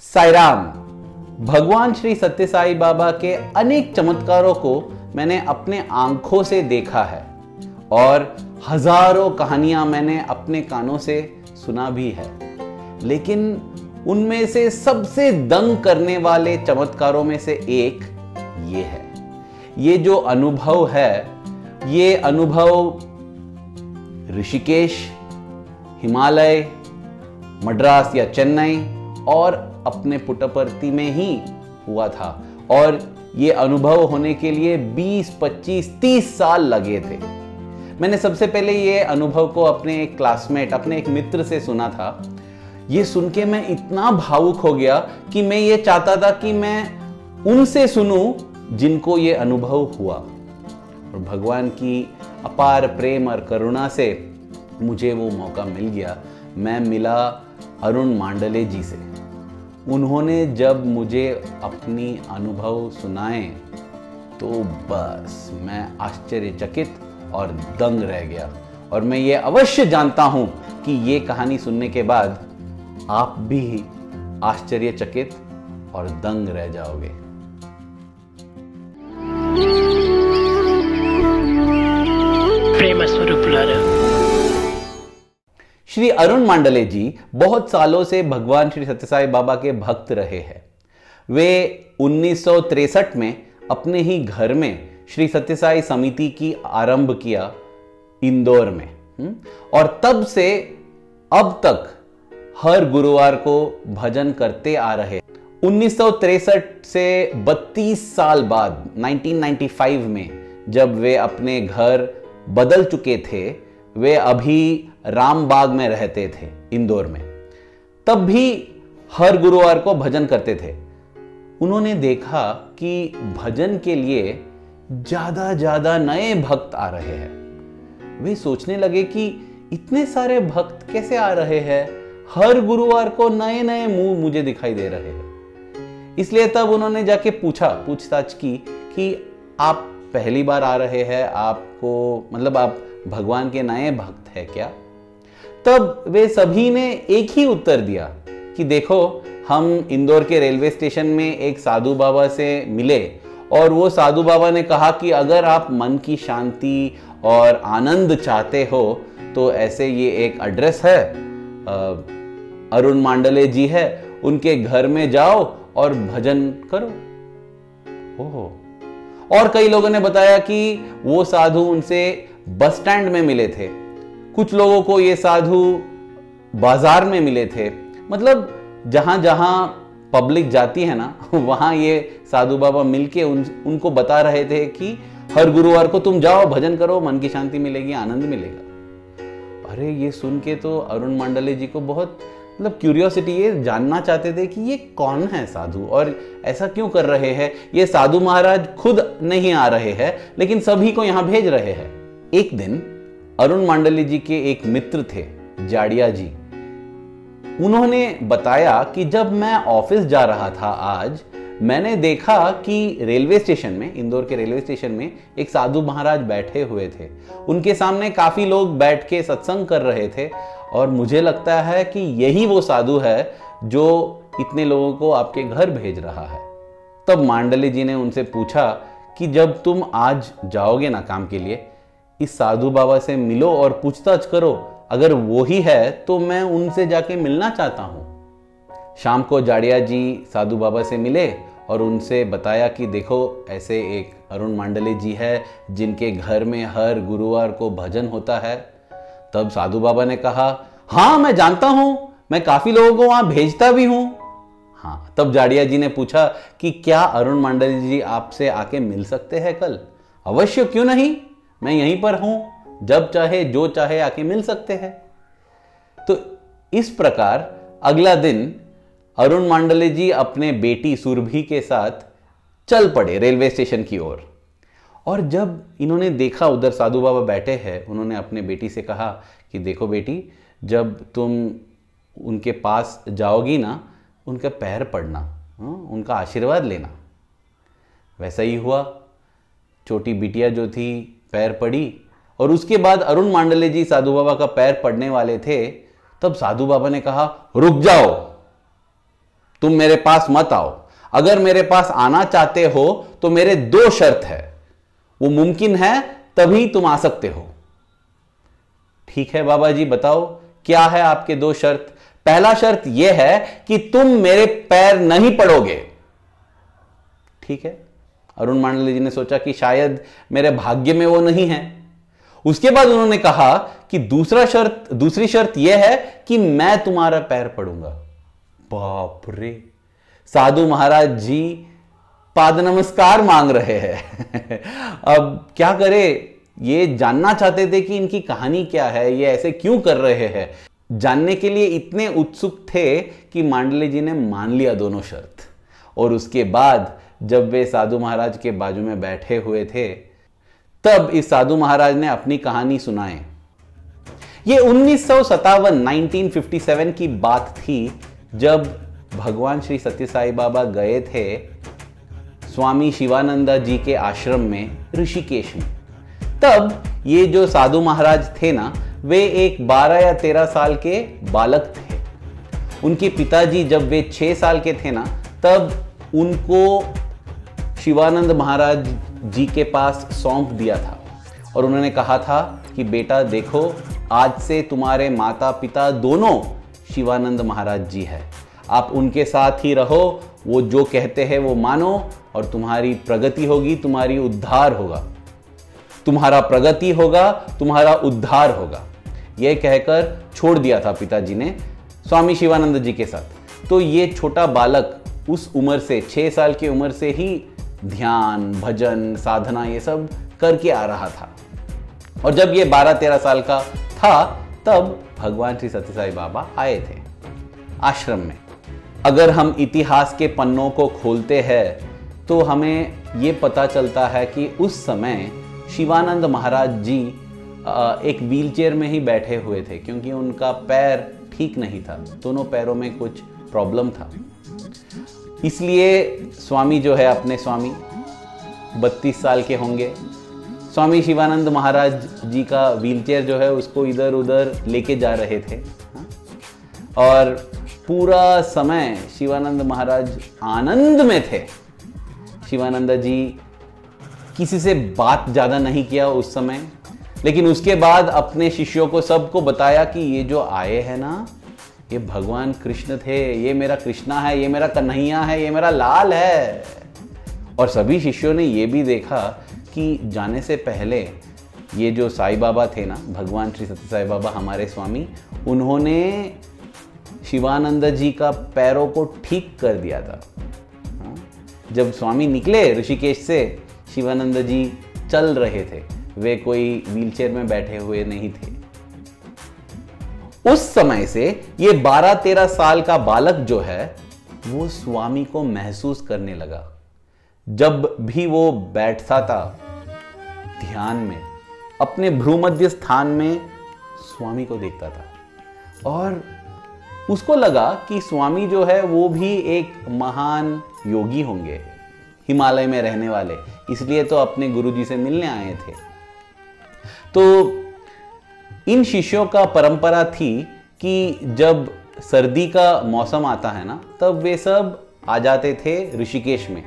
साईराम। भगवान श्री सत्य साई बाबा के अनेक चमत्कारों को मैंने अपने आंखों से देखा है और हजारों कहानियां मैंने अपने कानों से सुना भी है, लेकिन उनमें से सबसे दंग करने वाले चमत्कारों में से एक ये है। ये जो अनुभव है, ये अनुभव ऋषिकेश, हिमालय, मद्रास या चेन्नई और अपने पुट्टपर्थी में ही हुआ था और ये अनुभव होने के लिए 20, 25, 30 साल लगे थे। मैंने सबसे पहले ये अनुभव को अपने एक क्लासमेट, अपने एक मित्र से सुना था। ये सुन के मैं इतना भावुक हो गया कि मैं ये चाहता था कि मैं उनसे सुनूं जिनको ये अनुभव हुआ। और भगवान की अपार प्रेम और करुणा से मुझे वो मौका मिल गया। मैं मिला अरुण मांडले जी से। उन्होंने जब मुझे अपनी अनुभव सुनाए तो बस मैं आश्चर्यचकित और दंग रह गया। और मैं ये अवश्य जानता हूं कि ये कहानी सुनने के बाद आप भी आश्चर्यचकित और दंग रह जाओगे। प्रेम स्वरूप श्री अरुण मांडले जी बहुत सालों से भगवान श्री सत्य साई बाबा के भक्त रहे हैं। वे 1963 में अपने ही घर में श्री सत्य साई समिति की आरंभ किया इंदौर में, और तब से अब तक हर गुरुवार को भजन करते आ रहे। 1963 से 32 साल बाद 1995 में जब वे अपने घर बदल चुके थे, वे अभी रामबाग में रहते थे इंदौर में, तब भी हर गुरुवार को भजन करते थे। उन्होंने देखा कि भजन के लिए ज्यादा नए भक्त आ रहे हैं। वे सोचने लगे कि इतने सारे भक्त कैसे आ रहे हैं, हर गुरुवार को नए नए मुंह मुझे दिखाई दे रहे हैं। इसलिए तब उन्होंने जाके पूछताछ की कि आप पहली बार आ रहे हैं, आपको मतलब आप भगवान के नए भक्त हैं क्या? तब वे सभी ने एक ही उत्तर दिया कि देखो, हम इंदौर के रेलवे स्टेशन में एक साधु बाबा से मिले और वो साधु बाबा ने कहा कि अगर आप मन की शांति और आनंद चाहते हो तो ऐसे ये एक एड्रेस है, अरुण मांडले जी है, उनके घर में जाओ और भजन करो। ओहो। और कई लोगों ने बताया कि वो साधु उनसे बस स्टैंड में मिले थे, कुछ लोगों को ये साधु बाजार में मिले थे। मतलब जहां जहां पब्लिक जाती है ना, वहां ये साधु बाबा मिलके उनको बता रहे थे कि हर गुरुवार को तुम जाओ, भजन करो, मन की शांति मिलेगी, आनंद मिलेगा। अरे ये सुन के तो अरुण मांडले जी को बहुत मतलब क्यूरियोसिटी, ये जानना चाहते थे कि ये कौन है साधु और ऐसा क्यों कर रहे हैं। ये साधु महाराज खुद नहीं आ रहे हैं, लेकिन सभी को यहां भेज रहे हैं। एक दिन अरुण मांडले जी के एक मित्र थे, जाड़िया जी। उन्होंने बताया कि जब मैं ऑफिस जा रहा था आज, मैंने देखा कि रेलवे स्टेशन में, इंदौर के रेलवे स्टेशन में एक साधु महाराज बैठे हुए थे। उनके सामने काफी लोग बैठ के सत्संग कर रहे थे और मुझे लगता है कि यही वो साधु है जो इतने लोगों को आपके घर भेज रहा है। तब मांडले जी ने उनसे पूछा कि जब तुम आज जाओगे ना काम के लिए, इस साधु बाबा से मिलो और पूछताछ करो, अगर वो ही है तो मैं उनसे जाके मिलना चाहता हूं। शाम को जाड़िया जी साधु बाबा से मिले और उनसे बताया कि देखो, ऐसे एक अरुण मांडले जी है जिनके घर में हर गुरुवार को भजन होता है। तब साधु बाबा ने कहा, हाँ मैं जानता हूं, मैं काफी लोगों को वहां भेजता भी हूं। हाँ। तब जाड़िया जी ने पूछा कि क्या अरुण मांडले जी आपसे आके मिल सकते हैं कल? अवश्य, क्यों नहीं, मैं यहीं पर हूं, जब चाहे जो चाहे आके मिल सकते हैं। तो इस प्रकार अगला दिन अरुण मांडले जी अपने बेटी सुरभि के साथ चल पड़े रेलवे स्टेशन की ओर। और जब इन्होंने देखा उधर साधु बाबा बैठे हैं, उन्होंने अपने बेटी से कहा कि देखो बेटी, जब तुम उनके पास जाओगी ना, उनके पैर पड़ना, उनका आशीर्वाद लेना। वैसा ही हुआ। छोटी बिटिया जो थी पैर पड़ी और उसके बाद अरुण मांडले जी साधु बाबा का पैर पड़ने वाले थे। तब साधु बाबा ने कहा, रुक जाओ, तुम मेरे पास मत आओ। अगर मेरे पास आना चाहते हो तो मेरे 2 शर्त है, वो मुमकिन है तभी तुम आ सकते हो। ठीक है बाबा जी, बताओ क्या है आपके 2 शर्त? पहला शर्त यह है कि तुम मेरे पैर नहीं पड़ोगे। ठीक है, अरुण मांडले जी ने सोचा कि शायद मेरे भाग्य में वो नहीं है। उसके बाद उन्होंने कहा कि दूसरी शर्त यह है कि मैं तुम्हारा पैर पड़ूंगा। बाप रे, साधु महाराज जी पाद नमस्कार मांग रहे हैं। अब क्या करे, ये जानना चाहते थे कि इनकी कहानी क्या है, ये ऐसे क्यों कर रहे हैं। जानने के लिए इतने उत्सुक थे कि मांडले जी ने मान लिया दोनों शर्त। और उसके बाद जब वे साधु महाराज के बाजू में बैठे हुए थे, तब इस साधु महाराज ने अपनी कहानी सुनाई। ये 1957 की बात थी, जब भगवान श्री सत्य साई बाबा गए थे स्वामी शिवानंदा जी के आश्रम में ऋषिकेश में। तब ये जो साधु महाराज थे ना, वे एक 12 या 13 साल के बालक थे। उनके पिताजी जब वे 6 साल के थे ना, तब उनको शिवानंद महाराज जी के पास सौंप दिया था और उन्होंने कहा था कि बेटा देखो, आज से तुम्हारे माता पिता दोनों शिवानंद महाराज जी है, आप उनके साथ ही रहो, वो जो कहते हैं वो मानो और तुम्हारी प्रगति होगी, तुम्हारी उद्धार होगा, तुम्हारा प्रगति होगा, तुम्हारा उद्धार होगा। यह कहकर छोड़ दिया था पिताजी ने स्वामी शिवानंद जी के साथ। तो ये छोटा बालक उस उम्र से, 6 साल की उम्र से ही ध्यान, भजन, साधना ये सब करके आ रहा था। और जब ये 12-13 साल का था, तब भगवान श्री सत्य साई बाबा आए थे आश्रम में। अगर हम इतिहास के पन्नों को खोलते हैं तो हमें ये पता चलता है कि उस समय शिवानंद महाराज जी एक व्हीलचेयर में ही बैठे हुए थे, क्योंकि उनका पैर ठीक नहीं था, दोनों पैरों में कुछ प्रॉब्लम था। इसलिए स्वामी जो है, अपने स्वामी 32 साल के होंगे, स्वामी शिवानंद महाराज जी का व्हीलचेयर जो है उसको इधर उधर लेके जा रहे थे। और पूरा समय शिवानंद महाराज आनंद में थे। शिवानंद जी किसी से बात ज़्यादा नहीं किया उस समय, लेकिन उसके बाद अपने शिष्यों को सबको बताया कि ये जो आए हैं ना, ये भगवान कृष्ण थे, ये मेरा कृष्णा है, ये मेरा कन्हैया है, ये मेरा लाल है। और सभी शिष्यों ने ये भी देखा कि जाने से पहले ये जो साईं बाबा थे ना, भगवान श्री सत्य साई बाबा हमारे स्वामी, उन्होंने शिवानंद जी का पैरों को ठीक कर दिया था। जब स्वामी निकले ऋषिकेश से, शिवानंद जी चल रहे थे, वे कोई व्हीलचेयर में बैठे हुए नहीं थे। उस समय से ये 12-13 साल का बालक जो है वो स्वामी को महसूस करने लगा। जब भी वो बैठता था ध्यान में, अपने भ्रूमध्य स्थान में स्वामी को देखता था और उसको लगा कि स्वामी जो है वो भी एक महान योगी होंगे, हिमालय में रहने वाले, इसलिए तो अपने गुरुजी से मिलने आए थे। तो इन शिष्यों का परंपरा थी कि जब सर्दी का मौसम आता है ना, तब वे सब आ जाते थे ऋषिकेश में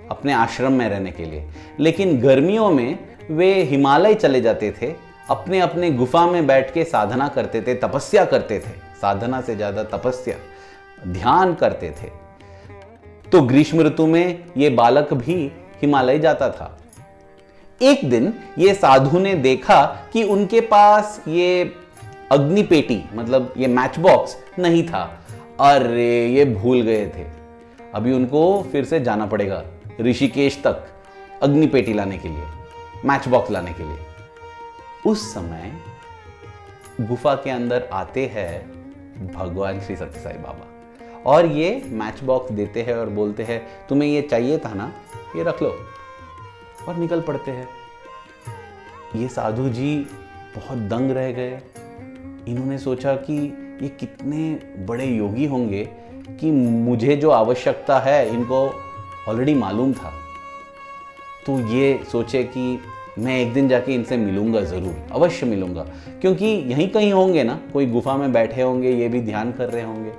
अपने आश्रम में रहने के लिए। लेकिन गर्मियों में वे हिमालय चले जाते थे, अपने अपने गुफा में बैठ के साधना करते थे, तपस्या करते थे, साधना से ज्यादा तपस्या, ध्यान करते थे। तो ग्रीष्म ऋतु में ये बालक भी हिमालय जाता था। एक दिन ये साधु ने देखा कि उनके पास ये अग्नि पेटी, मतलब ये मैच बॉक्स नहीं था। अरे ये भूल गए थे, अभी उनको फिर से जाना पड़ेगा ऋषिकेश तक अग्नि पेटी लाने के लिए, मैच बॉक्स लाने के लिए। उस समय गुफा के अंदर आते हैं भगवान श्री सत्य साई बाबा और ये मैच बॉक्स देते हैं और बोलते हैं तुम्हें ये चाहिए था ना, ये रख लो, और निकल पड़ते हैं। ये साधु जी बहुत दंग रह गए। इन्होंने सोचा कि ये कितने बड़े योगी होंगे कि मुझे जो आवश्यकता है इनको ऑलरेडी मालूम था। तो ये सोचे कि मैं एक दिन जाके इनसे मिलूंगा, ज़रूर अवश्य मिलूंगा, क्योंकि यहीं कहीं होंगे ना, कोई गुफा में बैठे होंगे, ये भी ध्यान कर रहे होंगे।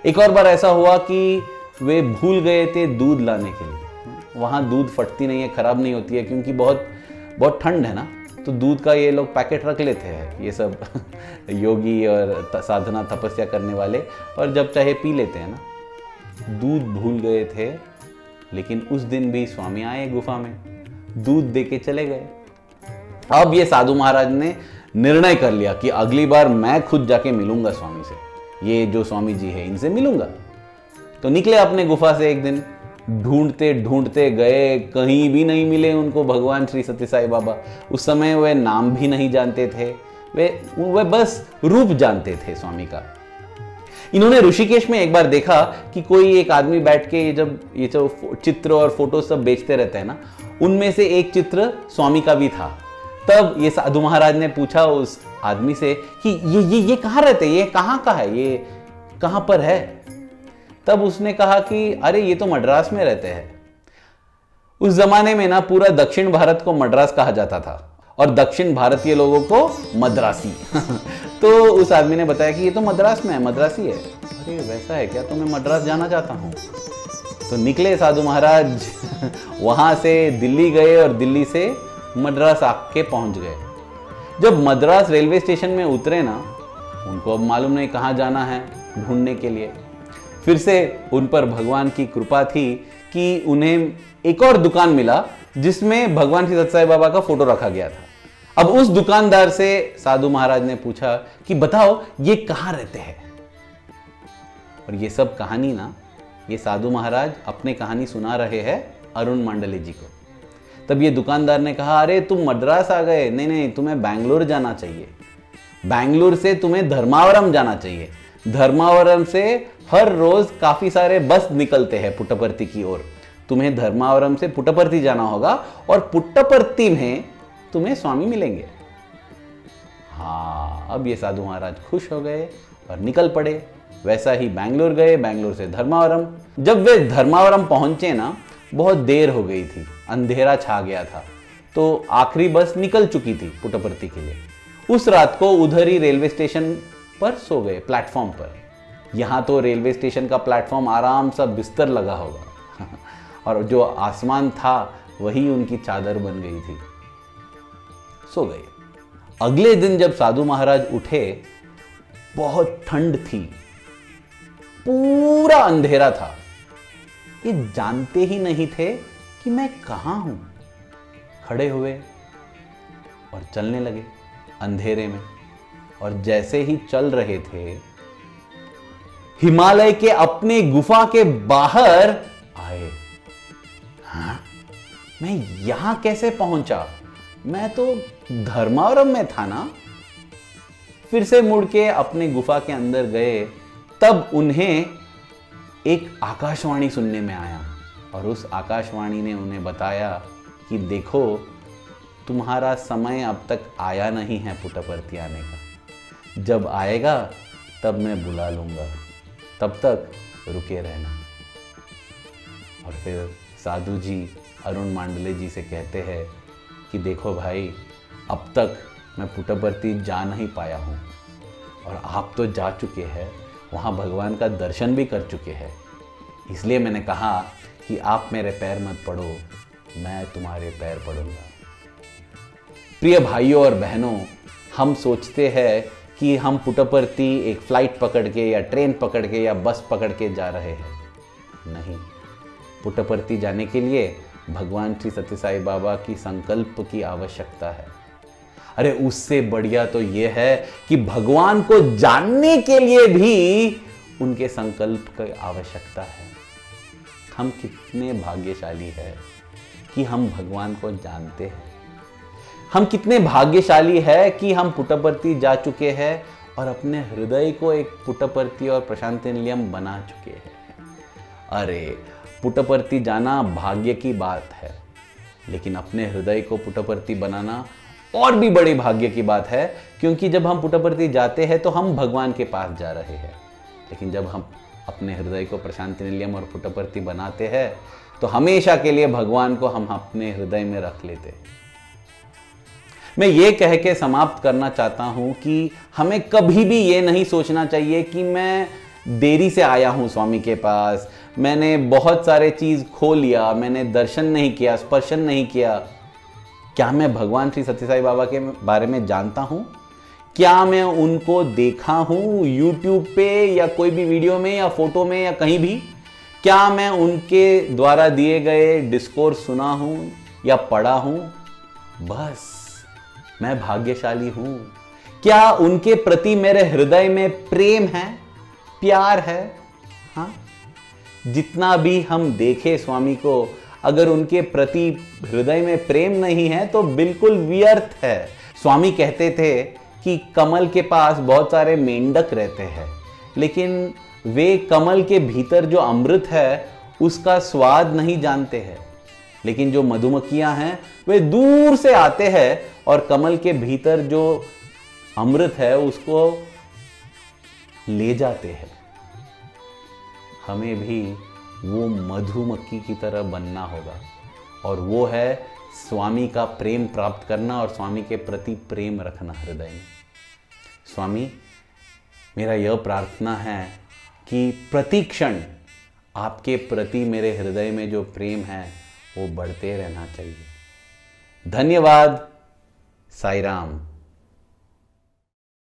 एक और बार ऐसा हुआ कि वे भूल गए थे दूध लाने के लिए। वहाँ दूध फटती नहीं है, खराब नहीं होती है, क्योंकि बहुत बहुत ठंड है ना, तो दूध का ये लोग पैकेट रख लेते हैं, ये सब योगी और साधना तपस्या करने वाले, और जब चाहे पी लेते हैं ना। दूध भूल गए थे, लेकिन उस दिन भी स्वामी आए गुफा में, दूध दे के चले गए। अब ये साधु महाराज ने निर्णय कर लिया कि अगली बार मैं खुद जाके मिलूंगा स्वामी से, ये जो स्वामी जी है इनसे मिलूंगा। तो निकले अपने गुफा से एक दिन, ढूंढते ढूंढते गए, कहीं भी नहीं मिले उनको भगवान श्री सत्य साई बाबा। उस समय वे नाम भी नहीं जानते थे, वे बस रूप जानते थे स्वामी का। इन्होंने ऋषिकेश में एक बार देखा कि कोई एक आदमी बैठ के ये जो चित्र और फोटो सब बेचते रहते हैं ना, उनमें से एक चित्र स्वामी का भी था। तब ये साधु महाराज ने पूछा उस आदमी से कि ये कहाँ रहते, ये कहाँ का है, ये कहाँ पर है। तब उसने कहा कि अरे ये तो मद्रास में रहते हैं। उस जमाने में ना पूरा दक्षिण भारत को मद्रास कहा जाता था और दक्षिण भारतीय लोगों को मद्रासी। तो उस आदमी ने बताया कि ये तो मद्रास में है, मद्रासी है। अरे वैसा है क्या, तो मैं मद्रास जाना चाहता हूँ। तो निकले साधु महाराज वहां से दिल्ली गए और दिल्ली से मद्रास आके पहुंच गए। जब मद्रास रेलवे स्टेशन में उतरे ना, उनको अब मालूम नहीं कहाँ जाना है ढूंढने के लिए। फिर से उन पर भगवान की कृपा थी कि उन्हें एक और दुकान मिला जिसमें भगवान श्री सत्य साई बाबा का फोटो रखा गया था। अब उस दुकानदार से साधु महाराज ने पूछा कि बताओ ये कहाँ रहते हैं। और ये सब कहानी ना, ये साधु महाराज अपने कहानी सुना रहे हैं अरुण मांडले जी को। तब ये दुकानदार ने कहा अरे तुम मद्रास आ गए, नहीं नहीं तुम्हें बैंगलोर जाना चाहिए, बैंगलोर से तुम्हें धर्मावरम जाना चाहिए, धर्मावरम से हर रोज काफी सारे बस निकलते हैं पुट्टपर्ती की ओर, तुम्हें धर्मावरम से पुट्टपर्ती जाना होगा और पुट्टपर्ती में तुम्हें स्वामी मिलेंगे। हाँ, अब ये साधु महाराज खुश हो गए और निकल पड़े। वैसा ही बैंगलोर गए, बैंगलोर से धर्मावरम। जब वे धर्मावरम पहुंचे ना, बहुत देर हो गई थी, अंधेरा छा गया था, तो आखिरी बस निकल चुकी थी पुट्टपर्ती के लिए। उस रात को उधर ही रेलवे स्टेशन पर सो गए, प्लेटफॉर्म पर। यहाँ तो रेलवे स्टेशन का प्लेटफॉर्म आराम सा बिस्तर लगा होगा और जो आसमान था वही उनकी चादर बन गई थी। सो गए। अगले दिन जब साधु महाराज उठे, बहुत ठंड थी, पूरा अंधेरा था। ये जानते ही नहीं थे कि मैं कहां हूं। खड़े हुए और चलने लगे अंधेरे में, और जैसे ही चल रहे थे, हिमालय के अपने गुफा के बाहर आए। हाँ? मैं यहां कैसे पहुंचा? मैं तो धर्मावरम में था ना। फिर से मुड़ के अपने गुफा के अंदर गए। तब उन्हें एक आकाशवाणी सुनने में आया और उस आकाशवाणी ने उन्हें बताया कि देखो, तुम्हारा समय अब तक आया नहीं है पुट्टपर्ती आने का, जब आएगा तब मैं बुला लूंगा, तब तक रुके रहना। और फिर साधु जी अरुण मांडले जी से कहते हैं कि देखो भाई, अब तक मैं पुट्टपर्ती जा नहीं पाया हूँ और आप तो जा चुके हैं, वहाँ भगवान का दर्शन भी कर चुके हैं, इसलिए मैंने कहा कि आप मेरे पैर मत पड़ो, मैं तुम्हारे पैर पड़ूंगा। प्रिय भाइयों और बहनों, हम सोचते हैं कि हम पुट्टपर्ती एक फ्लाइट पकड़ के या ट्रेन पकड़ के या बस पकड़ के जा रहे हैं। नहीं, पुट्टपर्ती जाने के लिए भगवान श्री सत्य साई बाबा की संकल्प की आवश्यकता है। अरे उससे बढ़िया तो यह है कि भगवान को जानने के लिए भी उनके संकल्प की आवश्यकता है। हम कितने भाग्यशाली हैं कि हम भगवान को जानते हैं। हम कितने भाग्यशाली है कि हम पुट्टपर्ती जा चुके हैं और अपने हृदय को एक पुट्टपर्ती और प्रशांति निलयम बना चुके हैं। अरे पुट्टपर्ती जाना भाग्य की बात है, लेकिन अपने हृदय को पुट्टपर्ती बनाना और भी बड़ी भाग्य की बात है, क्योंकि जब हम पुट्टपर्ती जाते हैं तो हम भगवान के पास जा रहे हैं, लेकिन जब हम अपने हृदय को प्रशांति निलयम और पुट्टपर्ती बनाते हैं तो हमेशा के लिए भगवान को हम अपने हृदय में रख लेते हैं। मैं ये कह के समाप्त करना चाहता हूं कि हमें कभी भी ये नहीं सोचना चाहिए कि मैं देरी से आया हूँ स्वामी के पास, मैंने बहुत सारे चीज़ खो लिया, मैंने दर्शन नहीं किया, स्पर्शन नहीं किया। क्या मैं भगवान श्री सत्य साई बाबा के बारे में जानता हूँ? क्या मैं उनको देखा हूँ यूट्यूब पे या कोई भी वीडियो में या फोटो में या कहीं भी? क्या मैं उनके द्वारा दिए गए डिस्कोर्स सुना हूँ या पढ़ा हूँ? बस मैं भाग्यशाली हूँ। क्या उनके प्रति मेरे हृदय में प्रेम है, प्यार है? हाँ, जितना भी हम देखे स्वामी को, अगर उनके प्रति हृदय में प्रेम नहीं है तो बिल्कुल व्यर्थ है। स्वामी कहते थे कि कमल के पास बहुत सारे मेंढक रहते हैं, लेकिन वे कमल के भीतर जो अमृत है उसका स्वाद नहीं जानते हैं। लेकिन जो मधुमक्खियां हैं वे दूर से आते हैं और कमल के भीतर जो अमृत है उसको ले जाते हैं। हमें भी वो मधुमक्खी की तरह बनना होगा, और वो है स्वामी का प्रेम प्राप्त करना और स्वामी के प्रति प्रेम रखना हृदय में। स्वामी, मेरा यह प्रार्थना है कि प्रति क्षण आपके प्रति मेरे हृदय में जो प्रेम है वो बढ़ते रहना चाहिए। धन्यवाद। साई राम।